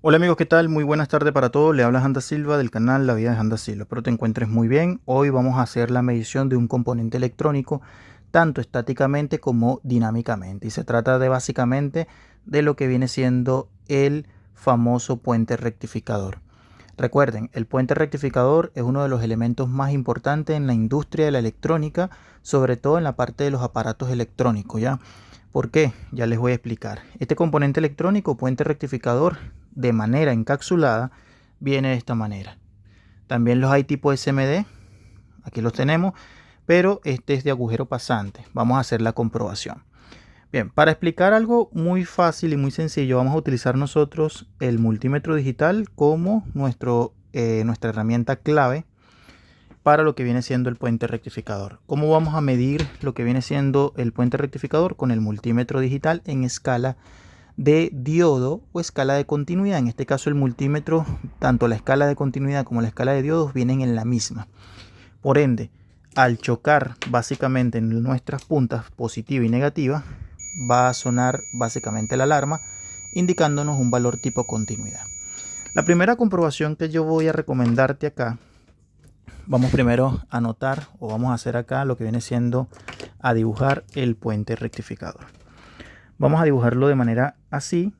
Hola amigos, ¿qué tal? Muy buenas tardes para todos. Le habla Janda Silva del canal La Vida de Janda Silva. Espero te encuentres muy bien. Hoy vamos a hacer la medición de un componente electrónico tanto estáticamente como dinámicamente. Y se trata de básicamente de lo que viene siendo el famoso puente rectificador. Recuerden, el puente rectificador es uno de los elementos más importantes en la industria de la electrónica, sobre todo en la parte de los aparatos electrónicos, ¿ya? ¿Por qué? Ya les voy a explicar. Este componente electrónico, puente rectificador, de manera encapsulada, viene de esta manera. También los hay tipo SMD, aquí los tenemos, pero este es de agujero pasante. Vamos a hacer la comprobación. Bien, para explicar algo muy fácil y muy sencillo, vamos a utilizar nosotros el multímetro digital como nuestra herramienta clave para lo que viene siendo el puente rectificador. ¿Cómo vamos a medir lo que viene siendo el puente rectificador? Con el multímetro digital en escala de diodo o escala de continuidad. En este caso el multímetro, tanto la escala de continuidad como la escala de diodos vienen en la misma. Por ende, al chocar básicamente en nuestras puntas positiva y negativa, va a sonar básicamente la alarma indicándonos un valor tipo continuidad. La primera comprobación que yo voy a recomendarte acá, vamos primero a anotar o vamos a hacer acá lo que viene siendo a dibujar el puente rectificador. Vamos a dibujarlo de manera así.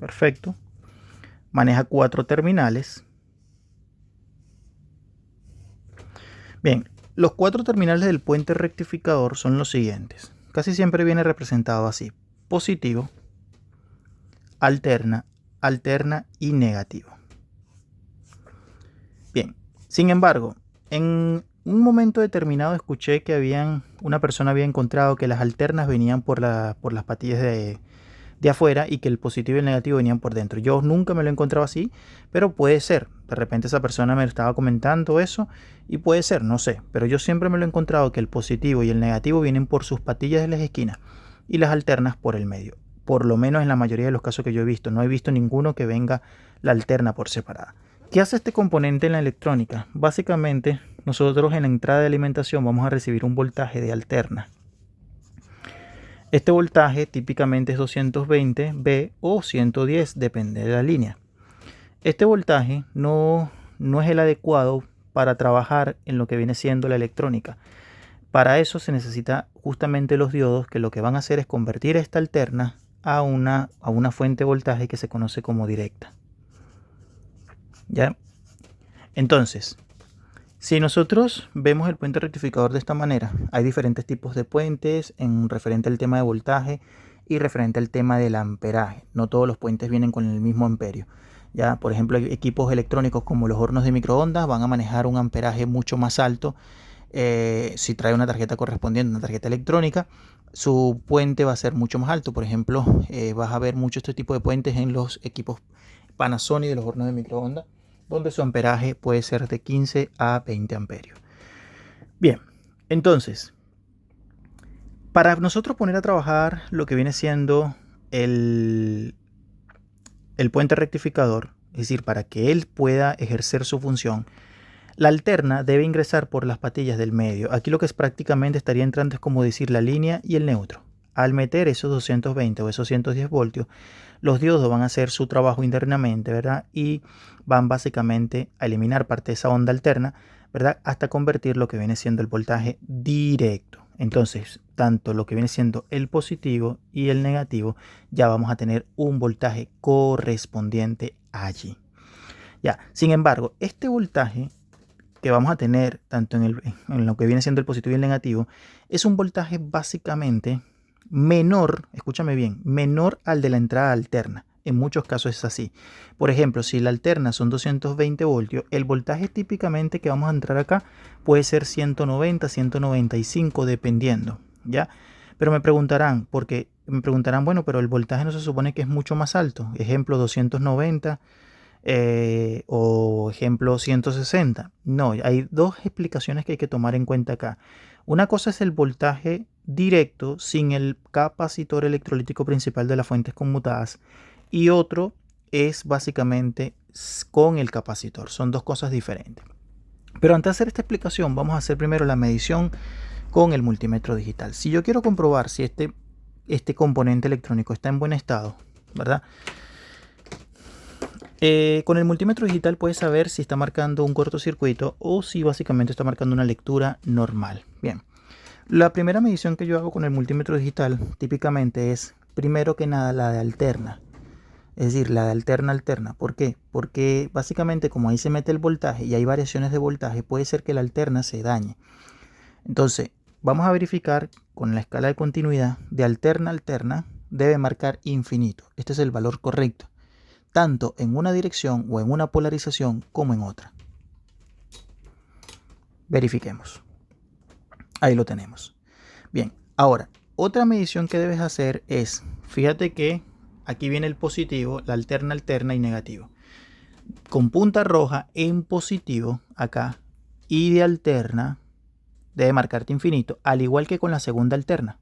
Perfecto. Maneja 4 terminales. Bien, los 4 terminales del puente rectificador son los siguientes. Casi siempre viene representado así: positivo, alterna, alterna y negativo. Bien, sin embargo, en un momento determinado escuché que una persona había encontrado que las alternas venían por las patillas de afuera y que el positivo y el negativo venían por dentro. Yo nunca me lo he encontrado así, pero puede ser. De repente esa persona me estaba comentando eso y puede ser, no sé. Pero yo siempre me lo he encontrado que el positivo y el negativo vienen por sus patillas de las esquinas y las alternas por el medio. Por lo menos en la mayoría de los casos que yo he visto. No he visto ninguno que venga la alterna por separada. ¿Qué hace este componente en la electrónica? Básicamente, nosotros en la entrada de alimentación vamos a recibir un voltaje de alterna. Este voltaje típicamente es 220 V o 110, depende de la línea. Este voltaje no es el adecuado para trabajar en lo que viene siendo la electrónica. Para eso se necesita justamente los diodos, que lo que van a hacer es convertir esta alterna a una fuente de voltaje que se conoce como directa. ¿Ya? Entonces, si nosotros vemos el puente rectificador de esta manera, hay diferentes tipos de puentes en referente al tema de voltaje y referente al tema del amperaje. No todos los puentes vienen con el mismo amperio. Ya, por ejemplo, hay equipos electrónicos como los hornos de microondas van a manejar un amperaje mucho más alto. Si trae una tarjeta correspondiente, una tarjeta electrónica, su puente va a ser mucho más alto. Por ejemplo, vas a ver mucho este tipo de puentes en los equipos Panasonic de los hornos de microondas, donde su amperaje puede ser de 15 a 20 amperios. Bien, entonces, para nosotros poner a trabajar lo que viene siendo el puente rectificador, es decir, para que él pueda ejercer su función, la alterna debe ingresar por las patillas del medio. Aquí lo que es prácticamente estaría entrando es como decir la línea y el neutro. Al meter esos 220 o esos 110 voltios, los diodos van a hacer su trabajo internamente, ¿verdad? Y van básicamente a eliminar parte de esa onda alterna, ¿verdad? Hasta convertir lo que viene siendo el voltaje directo. Entonces, tanto lo que viene siendo el positivo y el negativo, ya vamos a tener un voltaje correspondiente allí. Ya, sin embargo, este voltaje que vamos a tener tanto en lo que viene siendo el positivo y el negativo, es un voltaje básicamente menor, escúchame bien, menor al de la entrada alterna. En muchos casos es así. Por ejemplo, si la alterna son 220 voltios, el voltaje típicamente que vamos a entrar acá puede ser 190, 195, dependiendo, ¿ya? Pero me preguntarán, bueno, pero el voltaje no se supone que es mucho más alto. Ejemplo, 290 o ejemplo 160. No, hay dos explicaciones que hay que tomar en cuenta acá. Una cosa es el voltaje directo sin el capacitor electrolítico principal de las fuentes conmutadas y otro es básicamente con el capacitor. Son dos cosas diferentes. Pero antes de hacer esta explicación vamos a hacer primero la medición con el multímetro digital. Si yo quiero comprobar si este componente electrónico está en buen estado, ¿verdad? Con el multímetro digital puedes saber si está marcando un cortocircuito o si básicamente está marcando una lectura normal. Bien, la primera medición que yo hago con el multímetro digital típicamente es, primero que nada, la de alterna. Es decir, la de alterna. ¿Por qué? Porque básicamente como ahí se mete el voltaje y hay variaciones de voltaje, puede ser que la alterna se dañe. Entonces, vamos a verificar con la escala de continuidad de alterna a alterna, debe marcar infinito. Este es el valor correcto, tanto en una dirección o en una polarización como en otra. Verifiquemos. Ahí lo tenemos. Bien, ahora, otra medición que debes hacer es, fíjate que aquí viene el positivo, la alterna y negativo. Con punta roja en positivo acá y de alterna debe marcarte infinito, al igual que con la segunda alterna,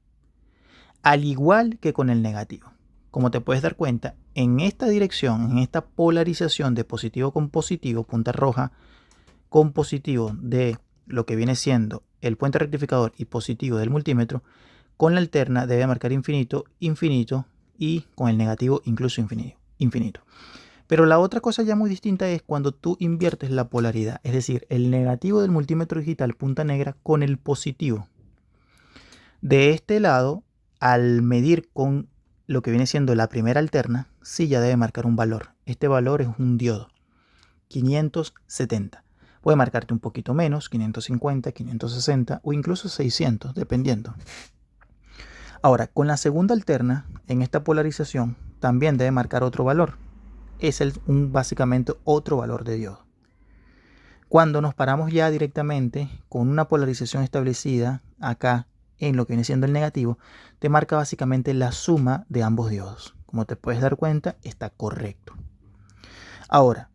al igual que con el negativo. Como te puedes dar cuenta, en esta dirección, en esta polarización de positivo con positivo, punta roja con positivo de lo que viene siendo el puente rectificador y positivo del multímetro, con la alterna debe marcar infinito, infinito y con el negativo incluso infinito. Pero la otra cosa ya muy distinta es cuando tú inviertes la polaridad, es decir, el negativo del multímetro digital punta negra con el positivo. De este lado, al medir con lo que viene siendo la primera alterna, sí ya debe marcar un valor. Este valor es un diodo, 570. Puede marcarte un poquito menos, 550, 560 o incluso 600, dependiendo. Ahora, con la segunda alterna, en esta polarización, también debe marcar otro valor. Es básicamente otro valor de diodo. Cuando nos paramos ya directamente con una polarización establecida acá en lo que viene siendo el negativo, te marca básicamente la suma de ambos diodos. Como te puedes dar cuenta, está correcto. Ahora,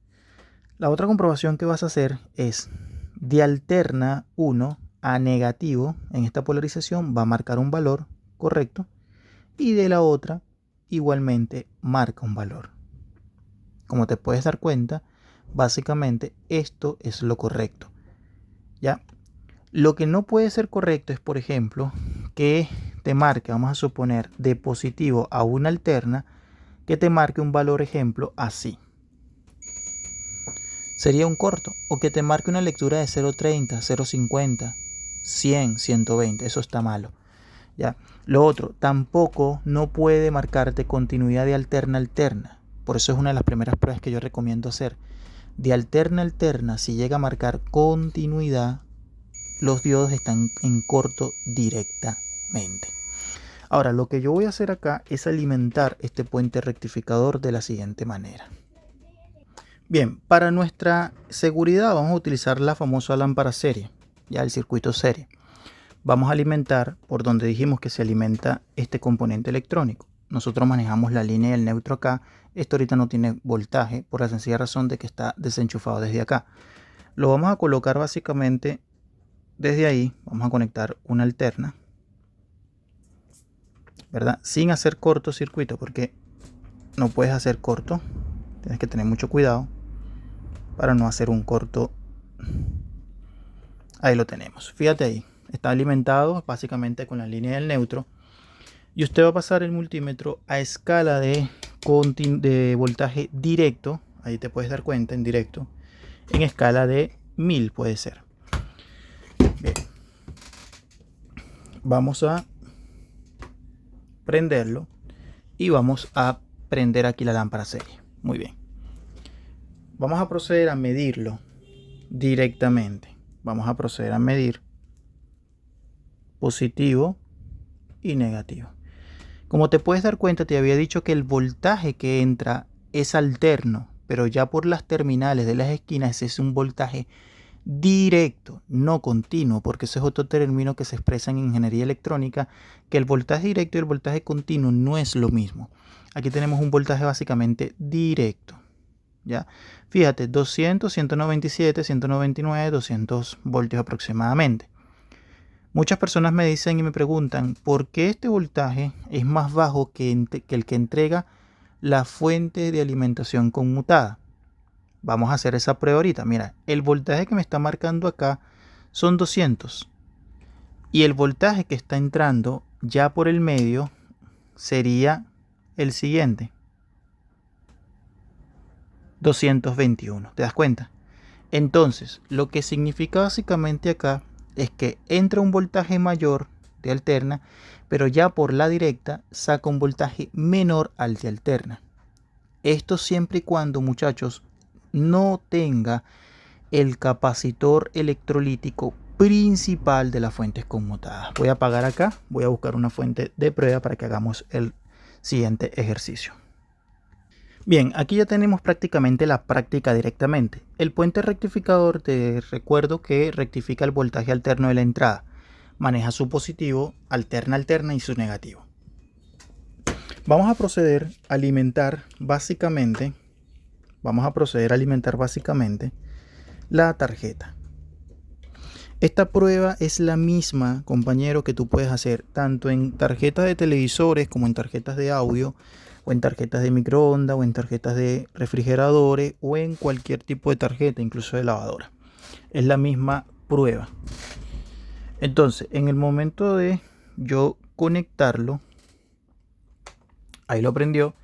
la otra comprobación que vas a hacer es de alterna 1 a negativo en esta polarización va a marcar un valor correcto y de la otra igualmente marca un valor. Como te puedes dar cuenta, básicamente esto es lo correcto. ¿Ya? Lo que no puede ser correcto es, por ejemplo, que te marque, vamos a suponer, de positivo a una alterna, que te marque un valor ejemplo así. Sería un corto. O que te marque una lectura de 0.30, 0.50, 100, 120. Eso está malo. ¿Ya? Lo otro, tampoco no puede marcarte continuidad de alterna. Por eso es una de las primeras pruebas que yo recomiendo hacer. De alterna, si llega a marcar continuidad, los diodos están en corto directamente. Ahora, lo que yo voy a hacer acá es alimentar este puente rectificador de la siguiente manera. Bien, para nuestra seguridad vamos a utilizar la famosa lámpara serie, ya el circuito serie. Vamos a alimentar por donde dijimos que se alimenta este componente electrónico. Nosotros manejamos la línea del neutro acá. Esto ahorita no tiene voltaje por la sencilla razón de que está desenchufado desde acá. Lo vamos a colocar básicamente desde ahí. Vamos a conectar una alterna, ¿verdad? Sin hacer cortocircuito, porque no puedes hacer corto. Tienes que tener mucho cuidado para no hacer un corto. Ahí lo tenemos. Fíjate ahí. Está alimentado básicamente con la línea del neutro. Y usted va a pasar el multímetro a escala de voltaje directo. Ahí te puedes dar cuenta en directo. En escala de 1000 puede ser. Bien. Vamos a prenderlo. Y vamos a prender aquí la lámpara serie. Muy bien. Vamos a proceder a medirlo directamente. Vamos a proceder a medir positivo y negativo. Como te puedes dar cuenta, te había dicho que el voltaje que entra es alterno, pero ya por las terminales de las esquinas es un voltaje directo, no continuo, porque ese es otro término que se expresa en ingeniería electrónica, que el voltaje directo y el voltaje continuo no es lo mismo. Aquí tenemos un voltaje básicamente directo. ¿Ya? Fíjate, 200, 197, 199, 200 voltios aproximadamente. Muchas personas me dicen y me preguntan por qué este voltaje es más bajo que el que entrega la fuente de alimentación conmutada. Vamos a hacer esa prueba ahorita. Mira, el voltaje que me está marcando acá son 200 y el voltaje que está entrando ya por el medio sería el siguiente. 221. ¿Te das cuenta? Entonces, lo que significa básicamente acá es que entra un voltaje mayor de alterna, pero ya por la directa saca un voltaje menor al de alterna. Esto siempre y cuando, muchachos, no tenga el capacitor electrolítico principal de las fuentes conmutadas. Voy a apagar acá, voy a buscar una fuente de prueba para que hagamos el siguiente ejercicio. Bien, aquí ya tenemos prácticamente la práctica directamente. El puente rectificador, te recuerdo que rectifica el voltaje alterno de la entrada. Maneja su positivo, alterna y su negativo. Vamos a proceder a alimentar básicamente la tarjeta. Esta prueba es la misma, compañero, que tú puedes hacer tanto en tarjetas de televisores como en tarjetas de audio, o en tarjetas de microondas, o en tarjetas de refrigeradores, o en cualquier tipo de tarjeta, incluso de lavadora. Es la misma prueba. Entonces, en el momento de yo conectarlo, ahí lo prendió.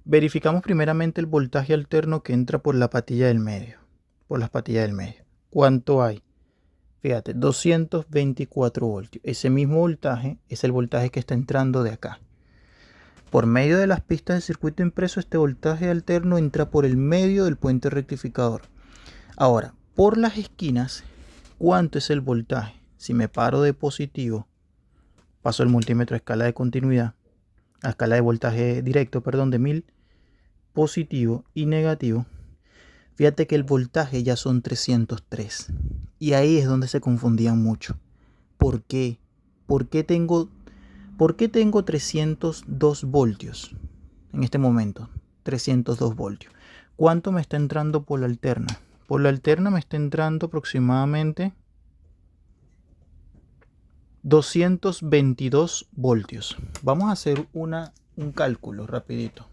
Verificamos primeramente el voltaje alterno que entra por la patilla del medio. ¿Cuánto hay? Fíjate, 224 voltios. Ese mismo voltaje es el voltaje que está entrando de acá. Por medio de las pistas de circuito impreso, este voltaje alterno entra por el medio del puente rectificador. Ahora, por las esquinas, ¿cuánto es el voltaje? Si me paro de positivo, paso el multímetro a escala de continuidad, a escala de voltaje directo, perdón, de 1000, positivo y negativo. Fíjate que el voltaje ya son 303. Y ahí es donde se confundían mucho. ¿Por qué? ¿Por qué tengo 302 voltios en este momento? 302 voltios. ¿Cuánto me está entrando por la alterna? Por la alterna me está entrando aproximadamente 222 voltios. Vamos a hacer un cálculo rapidito.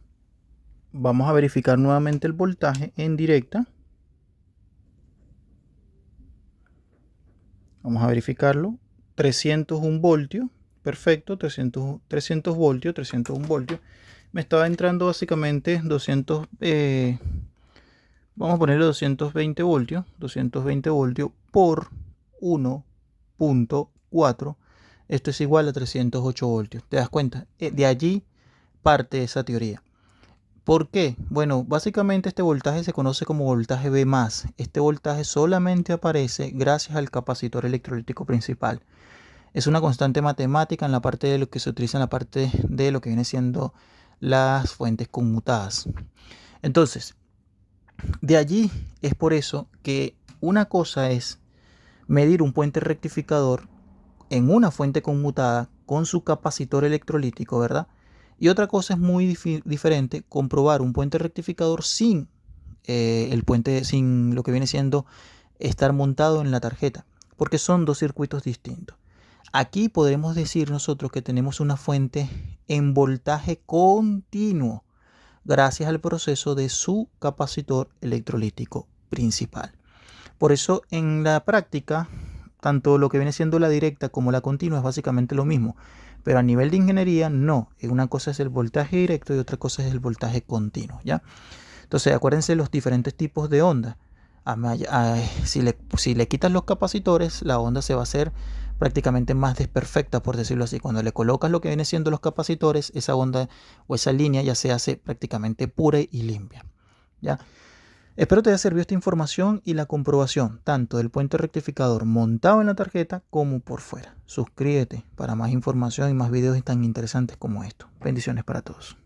Vamos a verificar nuevamente el voltaje en directa. Vamos a verificarlo. 301 voltios. Perfecto, 300 voltios, 301 voltios. Me estaba entrando básicamente 200, vamos a ponerle 220 voltios. 220 voltios por 1.4. Esto es igual a 308 voltios. ¿Te das cuenta? De allí parte esa teoría. ¿Por qué? Bueno, básicamente este voltaje se conoce como voltaje B+. Este voltaje solamente aparece gracias al capacitor electrolítico principal. Es una constante matemática en la parte de lo que se utiliza en la parte de lo que viene siendo las fuentes conmutadas. Entonces, de allí es por eso que una cosa es medir un puente rectificador en una fuente conmutada con su capacitor electrolítico, ¿verdad? Y otra cosa es muy diferente, comprobar un puente rectificador sin sin lo que viene siendo estar montado en la tarjeta, porque son dos circuitos distintos. Aquí podremos decir nosotros que tenemos una fuente en voltaje continuo gracias al proceso de su capacitor electrolítico principal. Por eso en la práctica, tanto lo que viene siendo la directa como la continua es básicamente lo mismo. Pero a nivel de ingeniería, no. Una cosa es el voltaje directo y otra cosa es el voltaje continuo, ¿ya? Entonces, acuérdense los diferentes tipos de onda. Si le quitas los capacitores, la onda se va a hacer prácticamente más desperfecta, por decirlo así. Cuando le colocas lo que viene siendo los capacitores, esa onda o esa línea ya se hace prácticamente pura y limpia, ¿ya? Espero te haya servido esta información y la comprobación tanto del puente rectificador montado en la tarjeta como por fuera. Suscríbete para más información y más videos tan interesantes como estos. Bendiciones para todos.